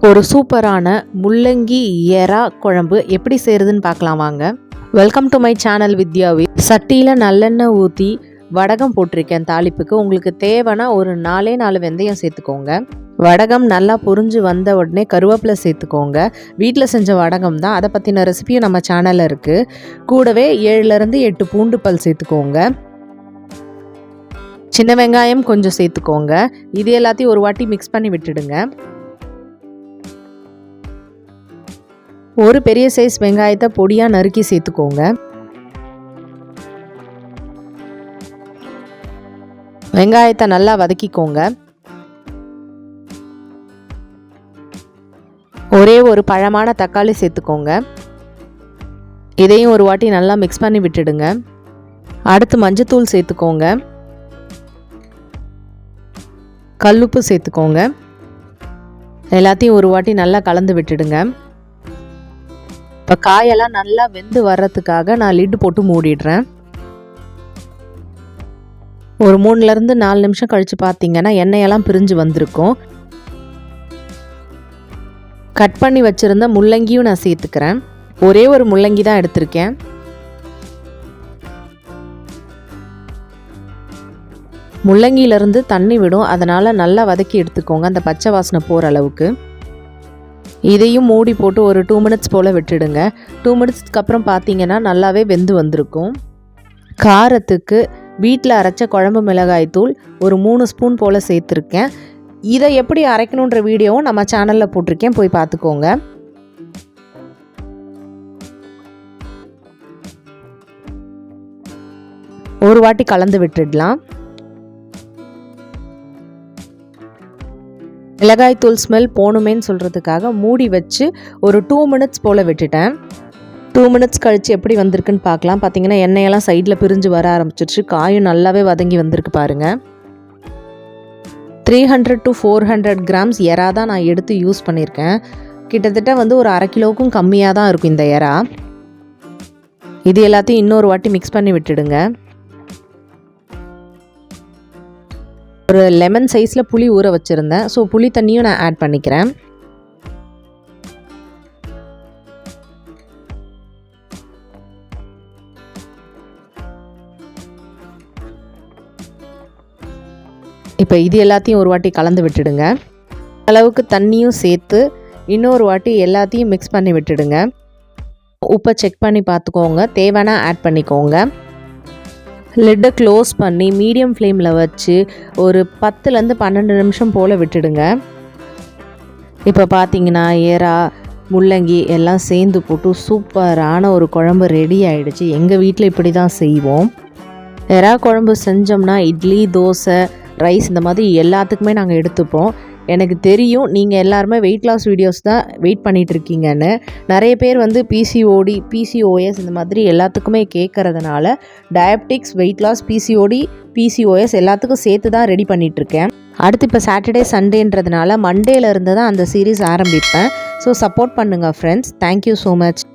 ஒரு சூப்பரான முள்ளங்கி எறா குழம்பு எப்படி செய்கிறதுன்னு பார்க்கலாம் வாங்க. Welcome to my channel Vidyavi. சட்டியில் நல்லெண்ணெய் ஊற்றி வடகம் போட்டிருக்கேன் தாளிப்புக்கு. உங்களுக்கு தேவைன்னா ஒரு 4 வெந்தயம் சேர்த்துக்கோங்க. வடகம் நல்லா பொரிஞ்சு வந்த உடனே கருவேப்பிலை சேர்த்துக்கோங்க. வீட்டில் செஞ்ச வடகம் தான், அதை பற்றின ரெசிபியும் நம்ம சேனலில் இருக்குது. கூடவே 7-8 பூண்டு பல் சேர்த்துக்கோங்க. சின்ன வெங்காயம் கொஞ்சம் சேர்த்துக்கோங்க. இது எல்லாத்தையும் ஒரு வாட்டி மிக்ஸ் பண்ணி விட்டுடுங்க. ஒரு பெரிய சைஸ் வெங்காயத்தை பொடியாக நறுக்கி சேர்த்துக்கோங்க. வெங்காயத்தை நல்லா வதக்கிக்கோங்க. ஒரே ஒரு பழமான தக்காளி சேர்த்துக்கோங்க. இதையும் ஒரு வாட்டி நல்லா மிக்ஸ் பண்ணி விட்டுடுங்க. அடுத்து மஞ்சத்தூள் சேர்த்துக்கோங்க. கல்லுப்பு சேர்த்துக்கோங்க. எல்லாத்தையும் ஒரு வாட்டி நல்லா கலந்து விட்டுடுங்க. இப்போ காயெல்லாம் நல்லா வெந்து வர்றதுக்காக நான் லிட்டு போட்டு மூடிடுறேன். ஒரு 3-4 நிமிஷம் கழித்து பார்த்தீங்கன்னா எண்ணெயெல்லாம் பிரிஞ்சு வந்திருக்கும். கட் பண்ணி வச்சுருந்த முள்ளங்கியும் நான் சேர்த்துக்கிறேன். ஒரே ஒரு முள்ளங்கி தான் எடுத்திருக்கேன். முள்ளங்கியிலேருந்து தண்ணி விடும், அதனால் நல்லா வதக்கி எடுத்துக்கோங்க அந்த பச்சை வாசனை போகிற அளவுக்கு. இதையும் மூடி போட்டு ஒரு 2 மினிட்ஸ் போல் விட்டுடுங்க. 2 மினிட்ஸ்க்கு அப்புறம் பார்த்தீங்கன்னா நல்லாவே வெந்து வந்திருக்கும். காரத்துக்கு வீட்டில் அரைச்ச குழம்பு மிளகாய் தூள் ஒரு 3 ஸ்பூன் போல் சேர்த்துருக்கேன். இதை எப்படி அரைக்கணுன்ற வீடியோவும் நம்ம சேனலில் போட்டிருக்கேன், போய் பார்த்துக்கோங்க. ஒரு வாட்டி கலந்து விட்டுடலாம். மிளகாய்த்தூள் ஸ்மெல் போகணுமேன்னு சொல்கிறதுக்காக மூடி வச்சு ஒரு 2 மினிட்ஸ் போல் விட்டுட்டேன். 2 மினிட்ஸ் கழித்து எப்படி வந்திருக்குன்னு பார்க்கலாம். பார்த்தீங்கன்னா எண்ணெயெல்லாம் சைடில் பிரிஞ்சு வர ஆரம்பிச்சிருச்சு. காயும் நல்லாவே வதங்கி வந்திருக்கு பாருங்கள். 300 to 400 கிராம்ஸ் எறா தான் நான் எடுத்து யூஸ் பண்ணியிருக்கேன். கிட்டத்தட்ட ஒரு 1/2 கிலோவுக்கும் கம்மியாக தான் இருக்கும் இந்த எறா. இது எல்லாத்தையும் இன்னொரு வாட்டி மிக்ஸ் பண்ணி விட்டுடுங்க. ஒரு லெமன் சைஸில் புளி ஊற வச்சுருந்தேன், ஸோ புளி தண்ணியும் நான் ஆட் பண்ணிக்கிறேன். இப்போ இது எல்லாத்தையும் ஒரு வாட்டி கலந்து விட்டுடுங்க. அளவுக்கு தண்ணியும் சேர்த்து இன்னொரு வாட்டி எல்லாத்தையும் மிக்ஸ் பண்ணி விட்டுடுங்க. உப்பை செக் பண்ணி பார்த்துக்கோங்க, தேவைன்னா ஆட் பண்ணிக்கோங்க. லிட்டை க்ளோஸ் பண்ணி மீடியம் ஃப்ளேமில் வச்சு ஒரு 10-12 நிமிஷம் போல் விட்டுடுங்க. இப்போ பார்த்தீங்கன்னா எறா முள்ளங்கி எல்லாம் சேர்ந்து போட்டு சூப்பரான ஒரு குழம்பு ரெடி ஆகிடுச்சு. எங்கள் வீட்டில் இப்படி தான் செய்வோம். எறா குழம்பு செஞ்சோம்னா இட்லி, தோசை, ரைஸ் இந்த மாதிரி எல்லாத்துக்குமே நாங்கள் எடுத்துப்போம். எனக்கு தெரியும் நீங்கள் எல்லாருமே வெயிட் லாஸ் வீடியோஸ் தான் வெயிட் பண்ணிகிட்ருக்கீங்கன்னு. நிறைய பேர் பிசிஓடி, பிசிஓஎஸ் இந்த மாதிரி எல்லாத்துக்குமே கேட்குறதுனால diabetics, weight loss, PCOD, PCOS எல்லாத்துக்கும் சேர்த்து தான் ரெடி பண்ணிகிட்ருக்கேன். அடுத்து இப்போ சாட்டர்டே சண்டேன்றதுனால மண்டேலேருந்து தான் அந்த சீரீஸ் ஆரம்பிப்பேன். ஸோ சப்போர்ட் பண்ணுங்கள் ஃப்ரெண்ட்ஸ். Thank you so much.